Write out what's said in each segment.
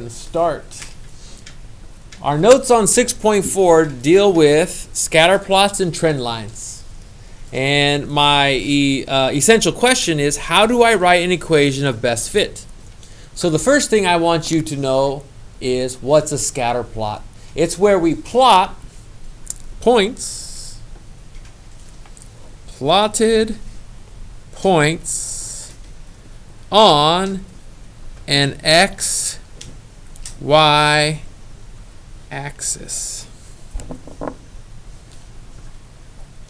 and start. Our notes on 6.4 deal with scatter plots and trend lines. And my essential question is, how do I write an equation of best fit? So the first thing I want you to know is, what's a scatter plot? It's where we plot points, plotted points on an x, y axis.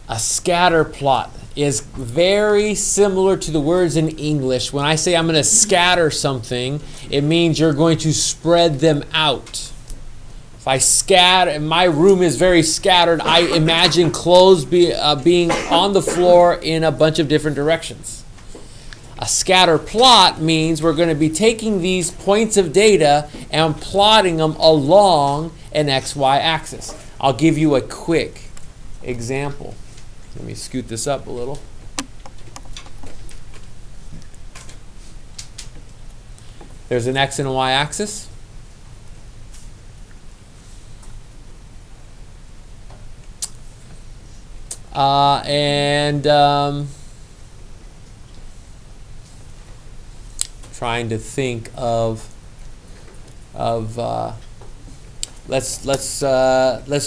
A scatter plot is very similar to the words in English. When I say I'm going to scatter something, it means you're going to spread them out. If I scatter, and my room is very scattered, I imagine clothes being on the floor in a bunch of different directions. A scatter plot means we're going to be taking these points of data and plotting them along an XY axis. I'll give you a quick example. Let me scoot this up a little. There's an X and a Y axis. Trying to think of let's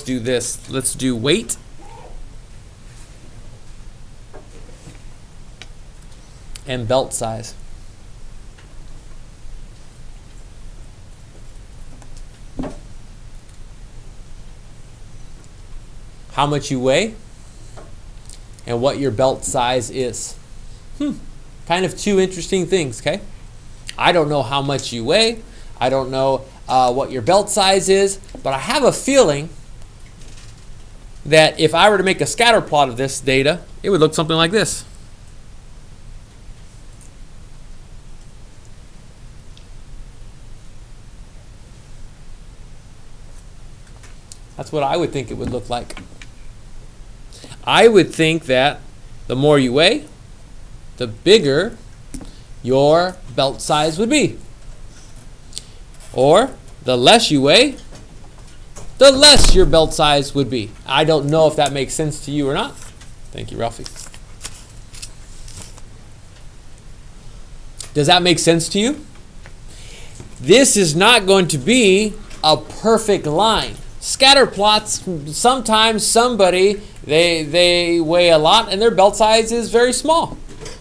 do this. Let's do weight and belt size. How much you weigh and what your belt size is. Kind of two interesting things, okay? I don't know how much you weigh. I don't know what your belt size is, but I have a feeling that if I were to make a scatter plot of this data, it would look something like this. That's what I would think it would look like. I would think that the more you weigh, the bigger your belt size would be. Or the less you weigh, the less your belt size would be. I don't know if that makes sense to you or not. Thank you, Ralphie. Does that make sense to you? This is not going to be a perfect line. Scatter plots, sometimes somebody, they weigh a lot and their belt size is very small.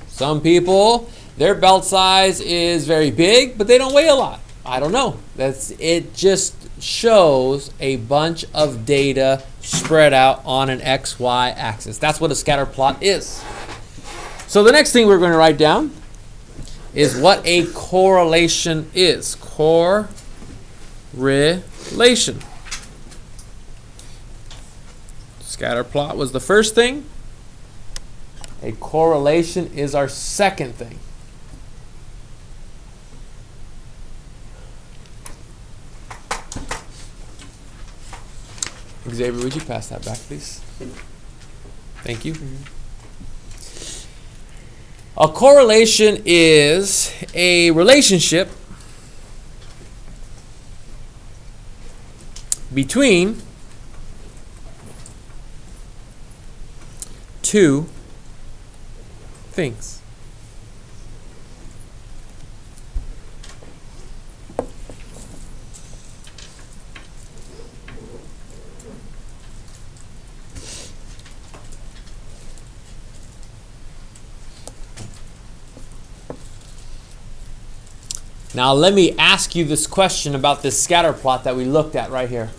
Some people, their belt size is very big, but they don't weigh a lot. I don't know. It just shows a bunch of data spread out on an XY axis. That's what a scatter plot is. So the next thing we're going to write down is what a correlation is. Correlation. Scatter plot was the first thing. A correlation is our second thing. Xavier, would you pass that back, please? Thank you. A correlation is a relationship between two things. Now let me ask you this question about this scatter plot that we looked at right here.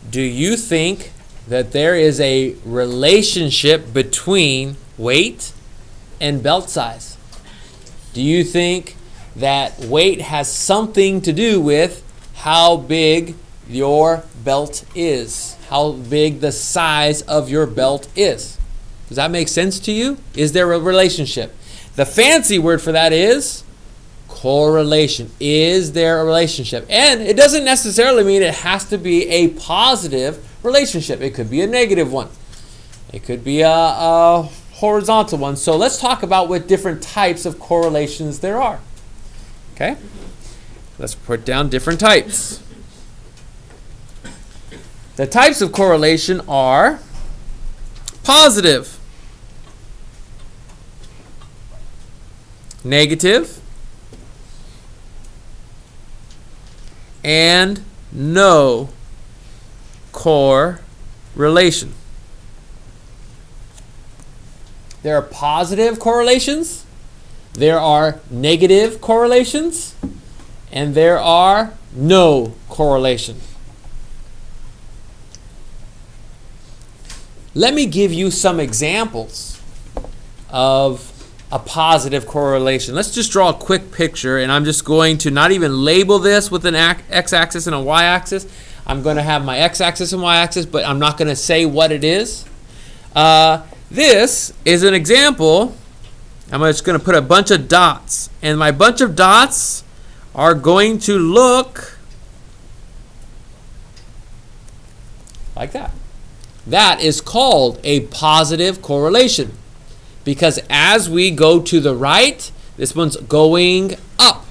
Do you think that there is a relationship between weight and belt size? Do you think that weight has something to do with how big your belt is? How big the size of your belt is? Does that make sense to you? Is there a relationship? The fancy word for that is correlation. Is there a relationship? And it doesn't necessarily mean it has to be a positive relationship. It could be a negative one. It could be a horizontal one. So let's talk about what different types of correlations there are. Okay? Let's put down different types. The types of correlation are positive, negative, and no correlation. There are positive correlations, there are negative correlations, and there are no correlation. Let me give you some examples of a positive correlation. Let's just draw a quick picture, and I'm just going to not even label this with an x-axis and a y-axis. I'm going to have my x-axis and y-axis, but I'm not going to say what it is. This is an example. I'm just going to put a bunch of dots, and my bunch of dots are going to look like that. That is called a positive correlation, because as we go to the right, this one's going up.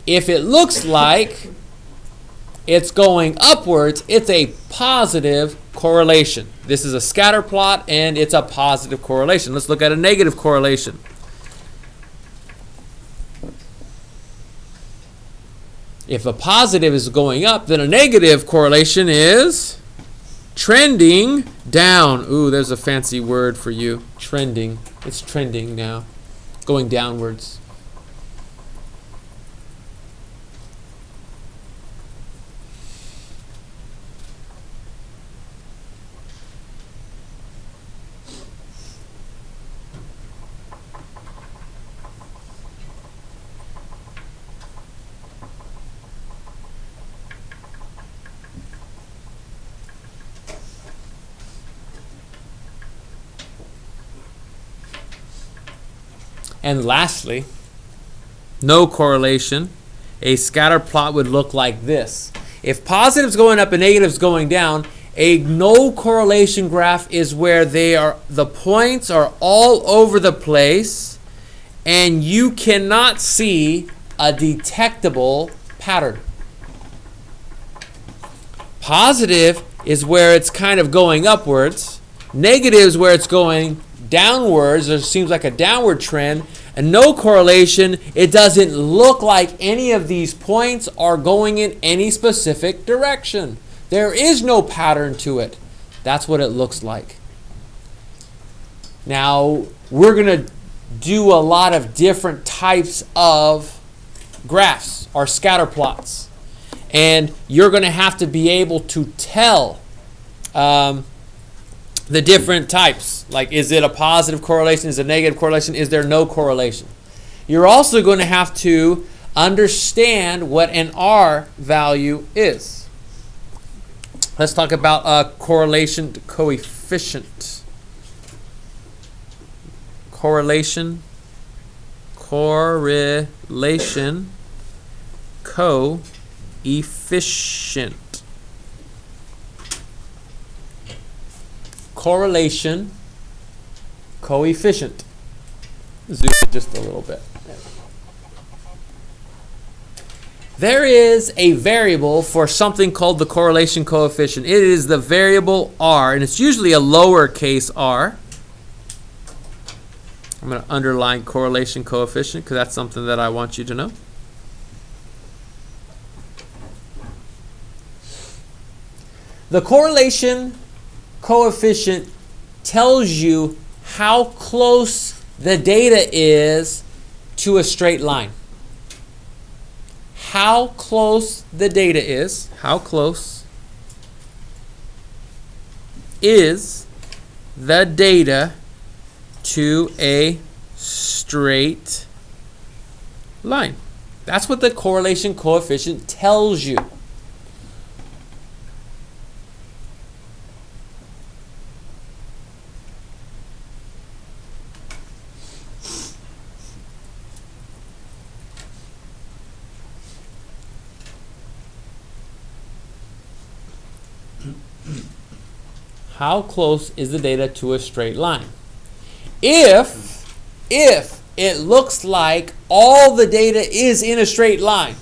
If it looks like it's going upwards, it's a positive correlation. This is a scatter plot, and it's a positive correlation. Let's look at a negative correlation. If a positive is going up, then a negative correlation is trending down. Ooh, there's a fancy word for you. Trending. It's trending now. Going downwards. And lastly, no correlation. A scatter plot would look like this. If positive's going up and negative's going down, a no correlation graph is where the points are all over the place and you cannot see a detectable pattern. Positive is where it's kind of going upwards. Negative is where it's going downwards. There seems like a downward trend. And no correlation, it doesn't look like any of these points are going in any specific direction. There is no pattern to it. That's what it looks like. Now, we're going to do a lot of different types of graphs or scatter plots. And you're going to have to be able to tell the different types. Like, is it a positive correlation? Is it a negative correlation? Is there no correlation? You're also going to have to understand what an R value is. Let's talk about a correlation coefficient. Correlation coefficient. Correlation coefficient. Zoom it just a little bit. There is a variable for something called the correlation coefficient. It is the variable R, and it's usually a lowercase r. I'm going to underline correlation coefficient because that's something that I want you to know. The correlation coefficient tells you how close the data is to a straight line. How close the data is, how close is the data to a straight line. That's what the correlation coefficient tells you. How close is the data to a straight line? If it looks like all the data is in a straight line,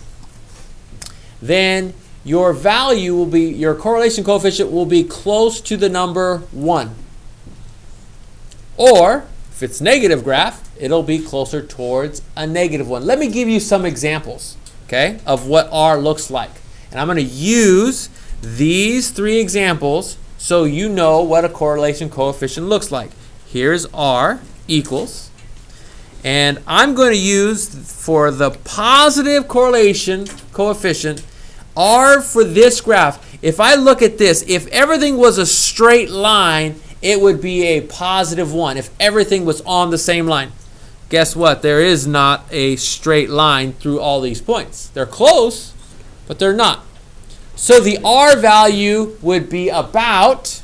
then your value will be, your correlation coefficient will be close to the number 1. Or, if it's negative graph, it'll be closer towards a -1. Let me give you some examples, okay, of what R looks like. And I'm going to use these 3 examples so you know what a correlation coefficient looks like. Here's R equals, and I'm going to use, for the positive correlation coefficient, R for this graph. If I look at this, if everything was a straight line, it would be a +1 if everything was on the same line. Guess what? There is not a straight line through all these points. They're close, but they're not. So the R value would be about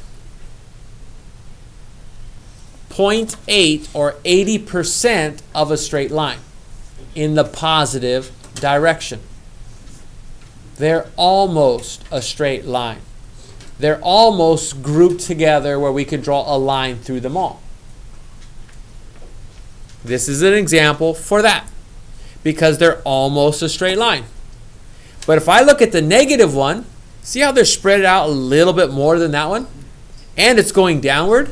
0.8 or 80% of a straight line in the positive direction. They're almost a straight line. They're almost grouped together where we could draw a line through them all. This is an example for that, because they're almost a straight line. But if I look at the -1, see how they're spread out a little bit more than that one? And it's going downward?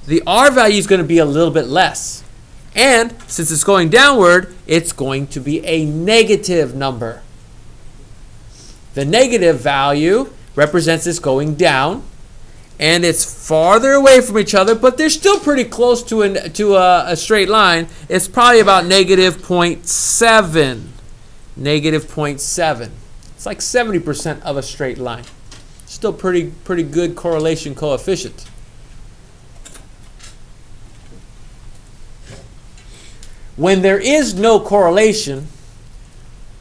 The R value is going to be a little bit less. And since it's going downward, it's going to be a negative number. The negative value represents this going down, and it's farther away from each other, but they're still pretty close to a straight line. It's probably about -0.7. -0.7. It's like 70% of a straight line. Still pretty good correlation coefficient. When there is no correlation,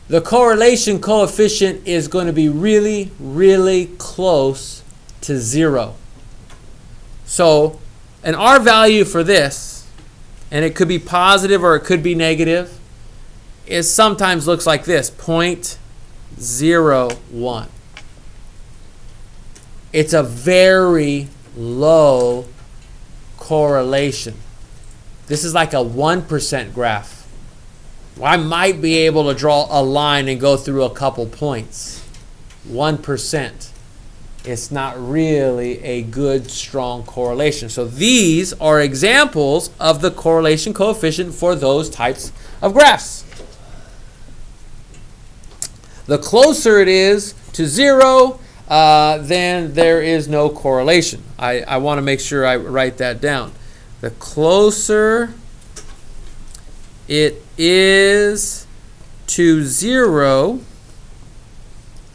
the correlation coefficient is going to be really, really close to 0. So an R value for this, and it could be positive or it could be negative, it sometimes looks like this, 0.01. It's a very low correlation. This is like a 1% graph. I might be able to draw a line and go through a couple points. 1%. It's not really a good, strong correlation. So these are examples of the correlation coefficient for those types of graphs. The closer it is to 0, then there is no correlation. I want to make sure I write that down. The closer it is to 0,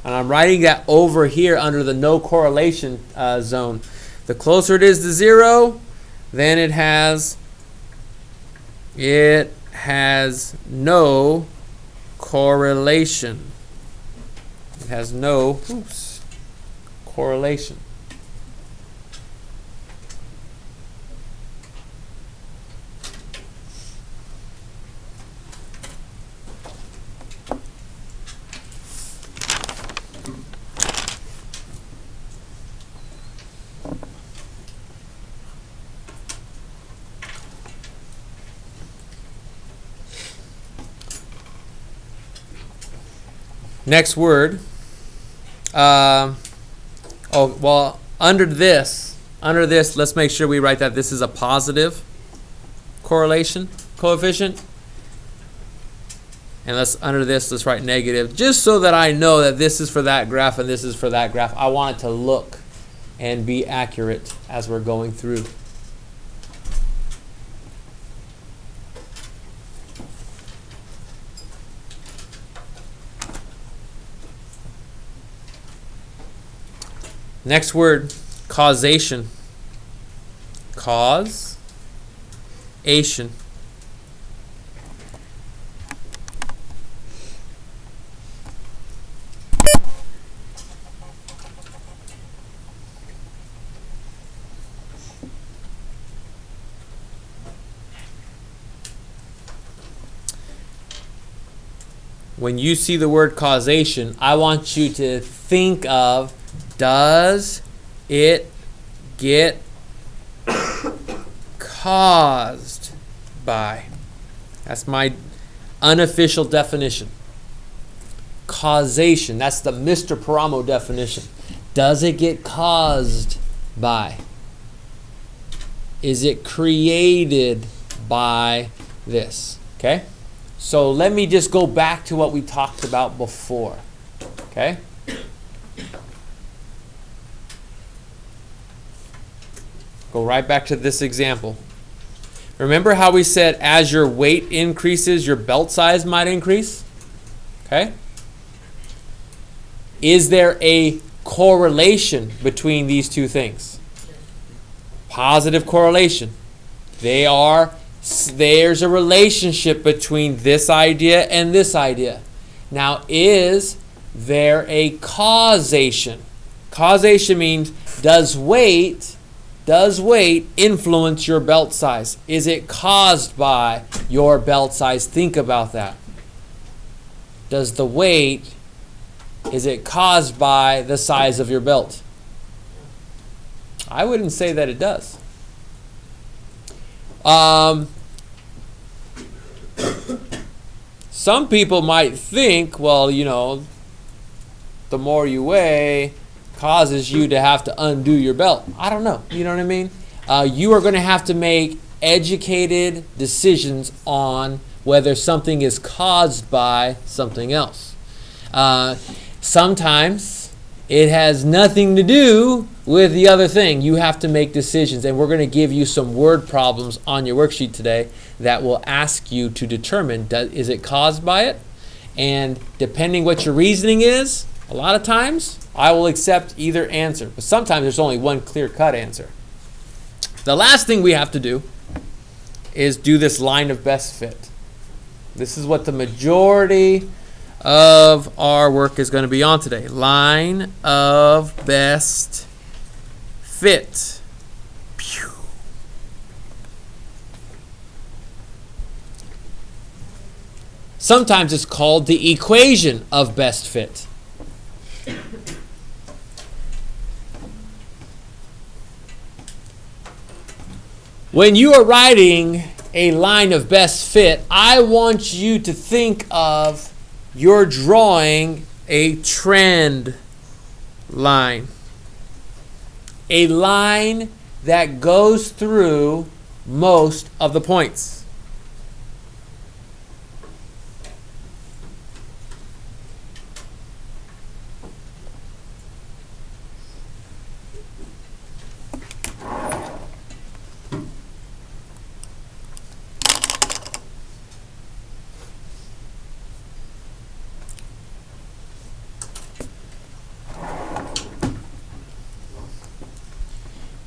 and I'm writing that over here under the no correlation zone. The closer it is to 0, then it has no correlation. It has no correlation. Next word. Under this, let's make sure we write that this is a positive correlation coefficient. And under this, let's write negative, just so that I know that this is for that graph and this is for that graph. I want it to look and be accurate as we're going through. Next word, causation. Causation. When you see the word causation, I want you to think of, does it get caused by? That's my unofficial definition. Causation, that's the Mr. Paramo definition. Does it get caused by? Is it created by this? Okay? So let me just go back to what we talked about before. Okay? Go right back to this example. Remember how we said as your weight increases, your belt size might increase? Okay? Is there a correlation between these two things? Positive correlation. There's a relationship between this idea and this idea. Now, is there a causation? Causation means does weight influence your belt size? Is it caused by your belt size? Think about that. Does the weight, is it caused by the size of your belt? I wouldn't say that it does. Some people might think, well, you know, the more you weigh causes you to have to undo your belt. I don't know. You know what I mean? You are going to have to make educated decisions on whether something is caused by something else. Sometimes it has nothing to do with the other thing. You have to make decisions, and we're going to give you some word problems on your worksheet today that will ask you to determine, is it caused by it? And depending what your reasoning is, a lot of times I will accept either answer, but sometimes there's only one clear-cut answer. The last thing we have to do is do this line of best fit. This is what the majority of our work is going to be on today. Line of best fit. Pew. Sometimes it's called the equation of best fit. When you are writing a line of best fit, I want you to think of you're drawing a trend line. A line that goes through most of the points.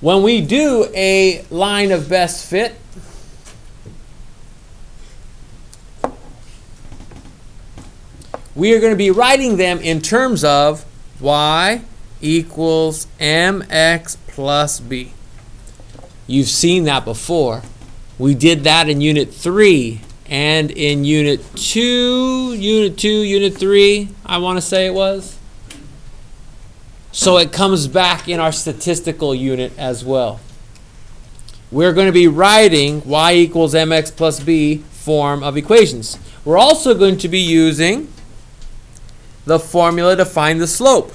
When we do a line of best fit, we are going to be writing them in terms of y equals mx plus b. You've seen that before. We did that in Unit 3 and in Unit 2, Unit 3, I want to say it was. So it comes back in our statistical unit as well. We're going to be writing y equals mx plus b form of equations. We're also going to be using the formula to find the slope.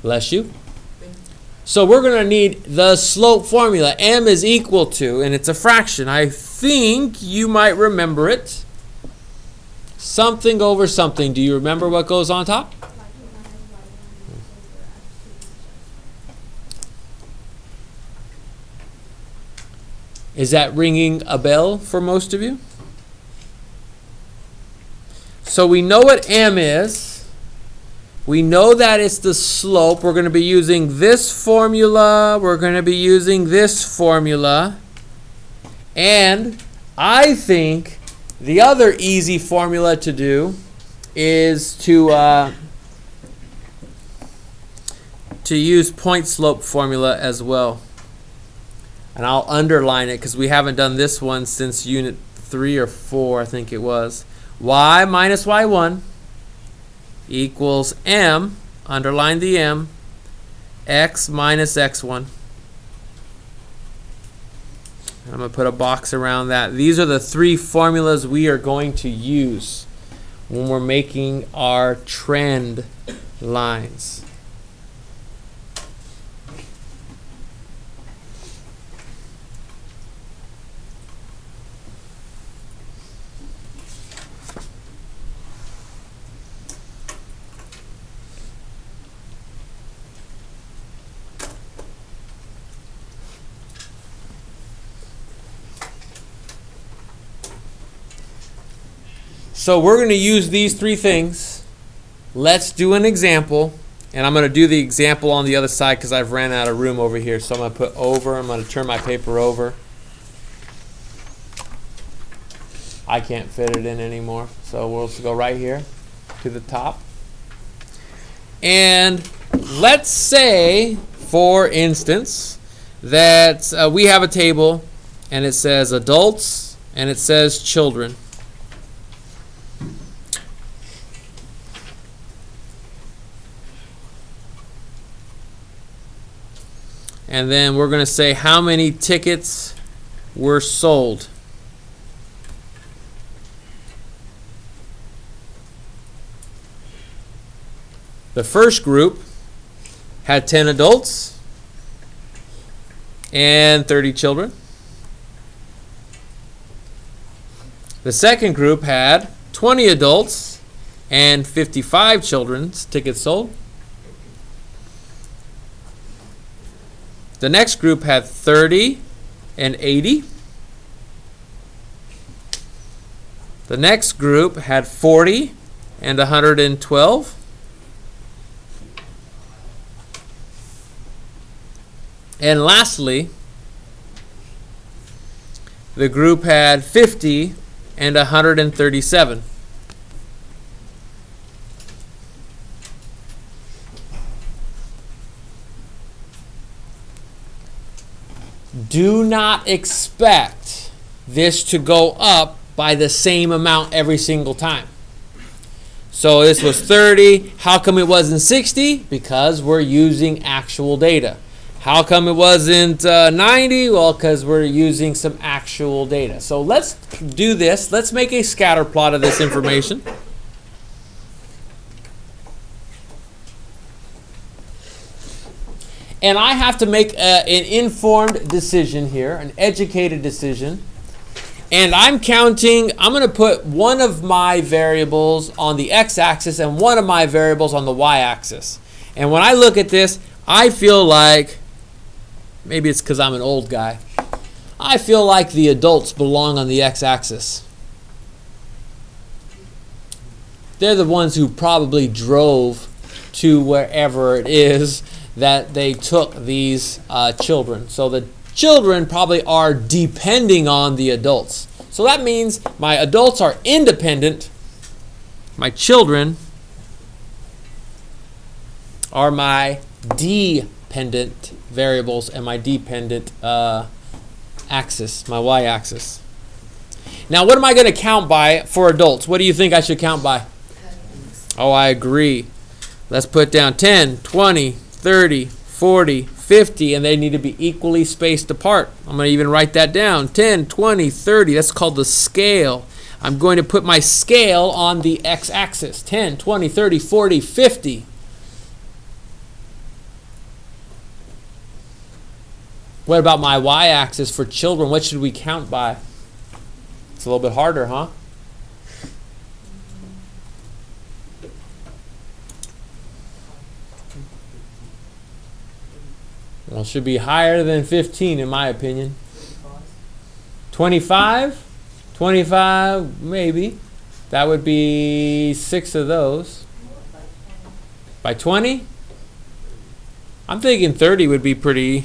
Bless you. So we're going to need the slope formula. M is equal to, and it's a fraction. I think you might remember it. Something over something. Do you remember what goes on top? Is that ringing a bell for most of you? So we know what m is. We know that it's the slope. We're going to be using this formula. We're going to be using this formula. And I think the other easy formula to do is to use point slope formula as well. And I'll underline it because we haven't done this one since Unit 3 or 4, I think it was. Y minus y1 equals m, underline the m, x minus x1. I'm going to put a box around that. These are the three formulas we are going to use when we're making our trend lines. So we're going to use these three things. Let's do an example. And I'm going to do the example on the other side because I've ran out of room over here. So I'm going to put over. I'm going to turn my paper over. I can't fit it in anymore. So we'll just go right here to the top. And let's say, for instance, that we have a table and it says adults and it says children. And then we're going to say how many tickets were sold. The first group had 10 adults and 30 children. The second group had 20 adults and 55 children's tickets sold. The next group had 30 and 80. The next group had 40 and 112. And lastly, the group had 50 and 137. Do not expect this to go up by the same amount every single time. So this was 30. How come it wasn't 60? Because we're using actual data. How come it wasn't 90? Well, because we're using some actual data. So let's do this. Let's make a scatter plot of this information. And I have to make an informed decision here, an educated decision. And I'm counting, I'm going to put one of my variables on the x-axis and one of my variables on the y-axis. And when I look at this, I feel like, maybe it's because I'm an old guy, I feel like the adults belong on the x-axis. They're the ones who probably drove to wherever it is that they took these children. So the children probably are depending on the adults. So that means my adults are independent. My children are my dependent variables and my dependent axis, my y-axis. Now what am I going to count by for adults? What do you think I should count by? Oh, I agree. Let's put down 10, 20, 30, 40, 50, and they need to be equally spaced apart. I'm going to even write that down. 10, 20, 30. That's called the scale. I'm going to put my scale on the x-axis. 10, 20, 30, 40, 50. What about my y-axis for children? What should we count by? It's a little bit harder, huh? Well, it should be higher than 15 in my opinion. 25? 25, maybe. That would be 6 of those. By 20? I'm thinking 30 would be a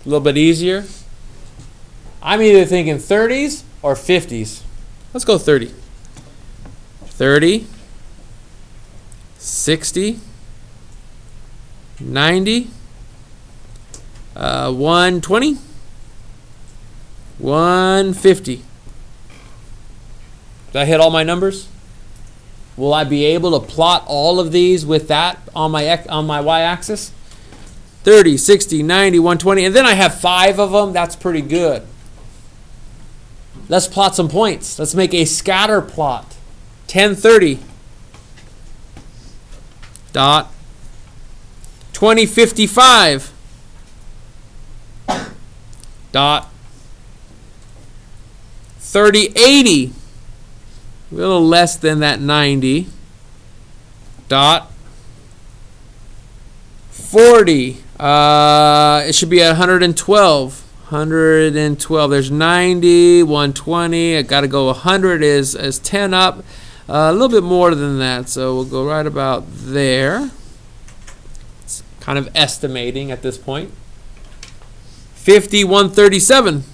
little bit easier. I'm either thinking 30s or 50s. Let's go 30. 30, 60, 90, 120, 150. Did I hit all my numbers? Will I be able to plot all of these with that on my y-axis? 30, 60, 90, 120, and then I have 5 of them. That's pretty good. Let's plot some points. Let's make a scatter plot. 10, 30. Dot. 20, 55. Dot. 30, 80. A little less than that 90. Dot. 40. It should be 112. 112. There's 90, 120. I got to go 100 is 10 up. A little bit more than that, so we'll go right about there. It's kind of estimating at this point. 50, 137.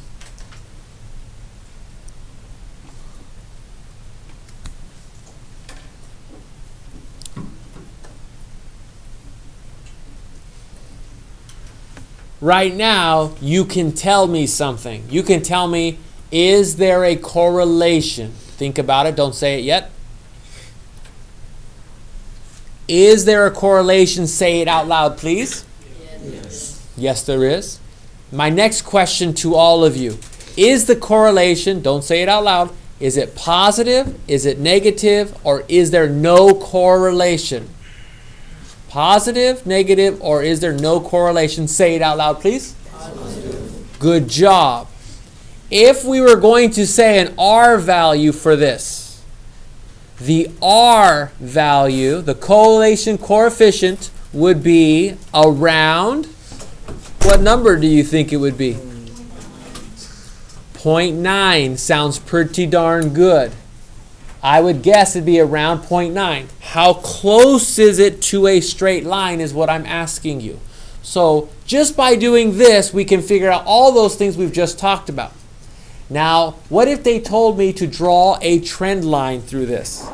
Right now, you can tell me something. You can tell me, is there a correlation? Think about it. Don't say it yet. Is there a correlation? Say it out loud, please. Yes. Yes, there is. My next question to all of you. Is the correlation, don't say it out loud, is it positive, is it negative, or is there no correlation? Positive, negative, or is there no correlation? Say it out loud, please. Positive. Good job. If we were going to say an R value for this, the R value, the correlation coefficient, would be around, what number do you think it would be? 0.9 sounds pretty darn good. I would guess it'd be around 0.9. How close is it to a straight line is what I'm asking you. So just by doing this, we can figure out all those things we've just talked about. Now, what if they told me to draw a trend line through this?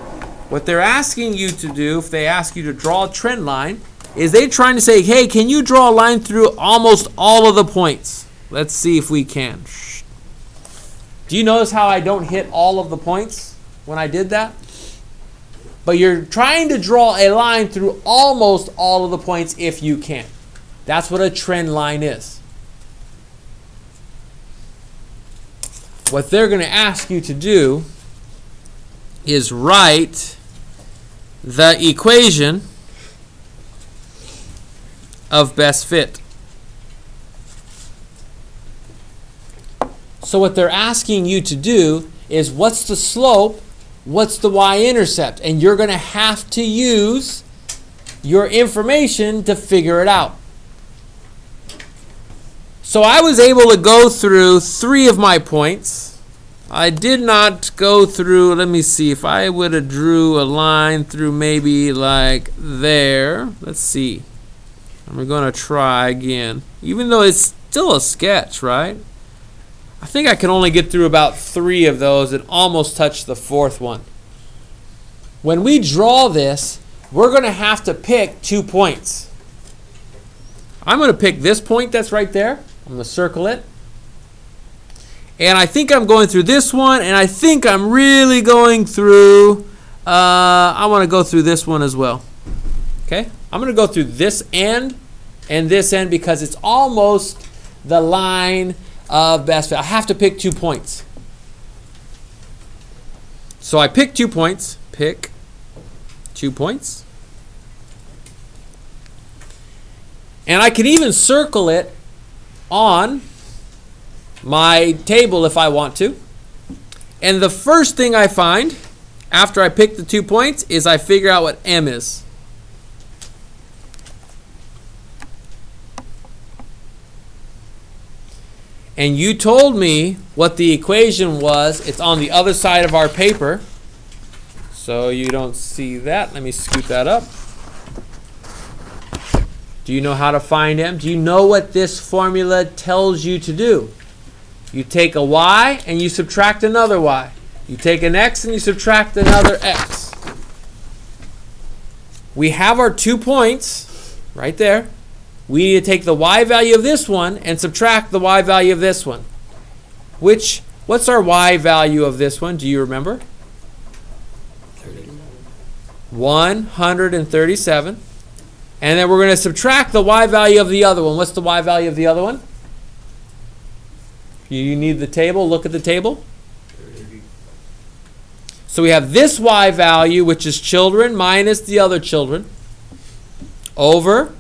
What they're asking you to do, if they ask you to draw a trend line, is they're trying to say, hey, can you draw a line through almost all of the points? Let's see if we can. Do you notice how I don't hit all of the points when I did that? But you're trying to draw a line through almost all of the points if you can. That's what a trend line is. What they're going to ask you to do is write the equation of best fit. So what they're asking you to do is, what's the slope, what's the y-intercept? And you're going to have to use your information to figure it out. So I was able to go through 3 of my points. I did not go through, let me see, if I would have drew a line through maybe like there. Let's see. I'm going to try again. Even though it's still a sketch, right? I think I can only get through about 3 of those and almost touch the 4th one. When we draw this, we're going to have to pick 2 points. I'm going to pick this point that's right there. I'm going to circle it. And I think I'm going through this one, and I think I'm really going through, I want to go through this one as well. Okay? I'm going to go through this end and this end because it's almost the line of best fit. I have to pick 2 points. So I pick 2 points. Pick 2 points. And I can even circle it on my table if I want to. And the first thing I find after I pick the 2 points is I figure out what M is. And you told me what the equation was. It's on the other side of our paper. So you don't see that. Let me scoot that up. Do you know how to find M? Do you know what this formula tells you to do? You take a y and you subtract another y. You take an x and you subtract another x. We have our 2 points right there. We need to take the y value of this one and subtract the y value of this one. What's our y value of this one? Do you remember? 137. And then we're going to subtract the y value of the other one. What's the y value of the other one? You need the table. Look at the table. So we have this y value, which is children, minus the other children, over.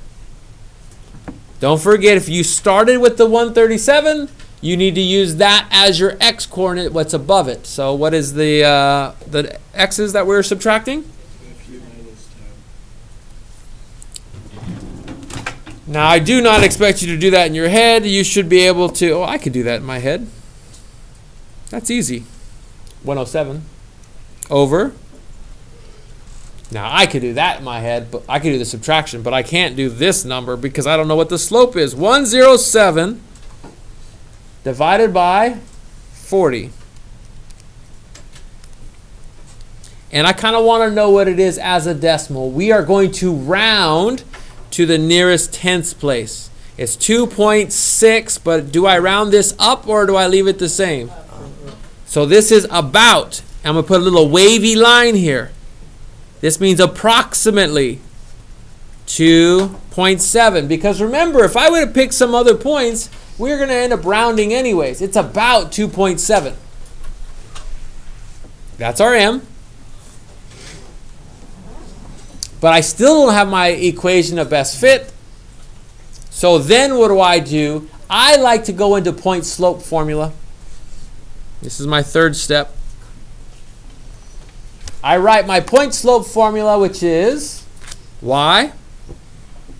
Don't forget, if you started with the 137, you need to use that as your x coordinate, what's above it. So what is the x's that we're subtracting? Now, I do not expect you to do that in your head. You should be able to, oh, I could do that in my head. That's easy. 107 over. Now, I could do that in my head, but I could do the subtraction, but I can't do this number because I don't know what the slope is. 107 divided by 40. And I kind of want to know what it is as a decimal. We are going to round to the nearest tenths place. It's 2.6, but do I round this up or do I leave it the same? So this is about. I'm going to put a little wavy line here. This means approximately 2.7. Because remember, if I would have picked some other points, we're going to end up rounding anyways. It's about 2.7. That's our m. But I still don't have my equation of best fit. So then what do? I like to go into point slope formula. This is my third step. I write my point slope formula, which is y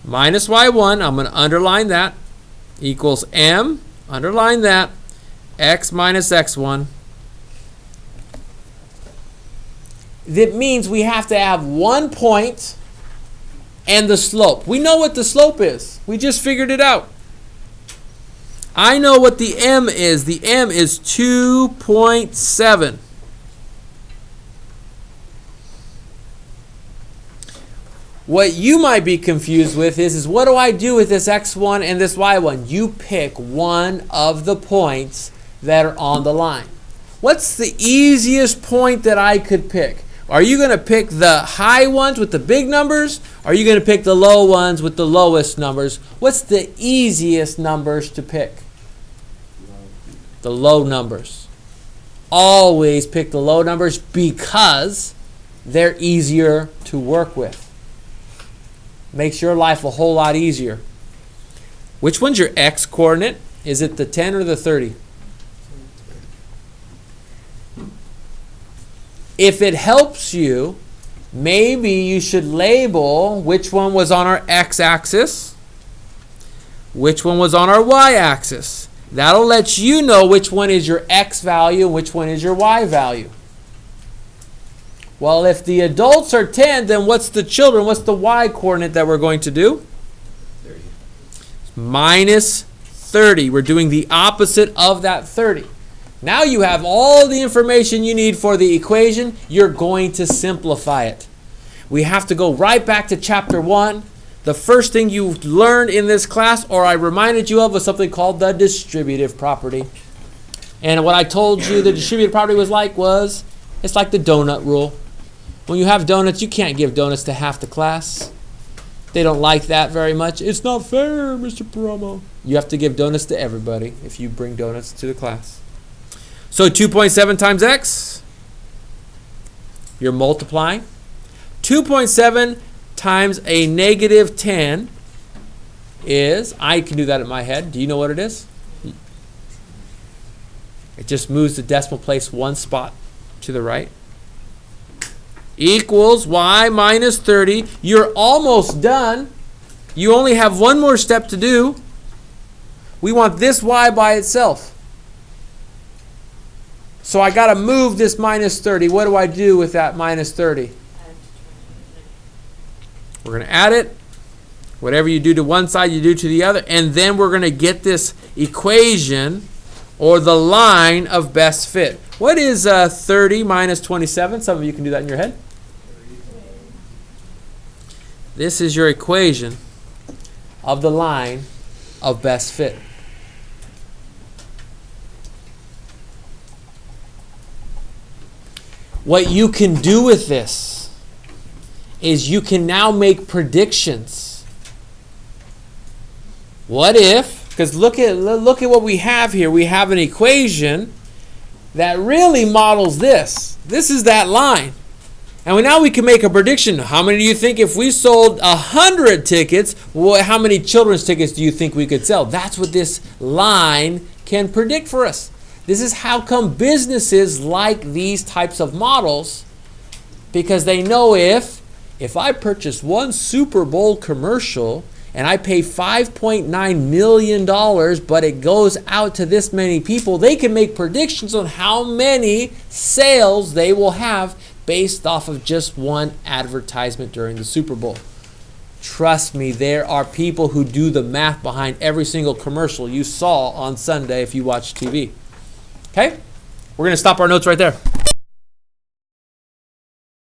minus y1. I'm going to underline that. Equals m, underline that, x minus x1. That means we have to have 1 point and the slope. We know what the slope is. We just figured it out. I know what the m is. The m is 2.7. What you might be confused with is what do I do with this x1 and this y1? You pick one of the points that are on the line. What's the easiest point that I could pick? Are you going to pick the high ones with the big numbers? Or are you going to pick the low ones with the lowest numbers? What's the easiest numbers to pick? The low numbers. Always pick the low numbers because they're easier to work with. Makes your life a whole lot easier. Which one's your x coordinate? Is it the 10 or the 30? If it helps you, maybe you should label which one was on our x-axis, which one was on our y-axis. That'll let you know which one is your x value and which one is your y value. Well, if the adults are 10, then what's the children? What's the y coordinate that we're going to do? 30. Minus 30. We're doing the opposite of that 30. Now you have all the information you need for the equation. You're going to simplify it. We have to go right back to chapter 1. The first thing you learned in this class, or I reminded you of, was something called the distributive property. And what I told you the distributive property was it's like the donut rule. When you have donuts, you can't give donuts to half the class. They don't like that very much. It's not fair, Mr. Paramo. You have to give donuts to everybody if you bring donuts to the class. So 2.7 times x, you're multiplying. 2.7 times a negative 10 is, I can do that in my head. Do you know what it is? It just moves the decimal place one spot to the right. Equals y minus 30. You're almost done. You only have one more step to do. We want this y by itself. So I got to move this minus 30. What do I do with that minus 30? We're going to add it. Whatever you do to one side, you do to the other. And then we're going to get this equation or the line of best fit. What is 30 minus 27? Some of you can do that in your head. This is your equation of the line of best fit. What you can do with this is you can now make predictions What if, because look at what we have here. We have an equation that really models this. This is that line. And now we can make a prediction. How many do you think if we sold 100 tickets, how many children's tickets do you think we could sell? That's what this line can predict for us. This is how come businesses like these types of models, because they know if I purchase one Super Bowl commercial and I pay $5.9 million, but it goes out to this many people, they can make predictions on how many sales they will have based off of just one advertisement during the Super Bowl. Trust me, there are people who do the math behind every single commercial you saw on Sunday if you watch TV. Okay? We're going to stop our notes right there.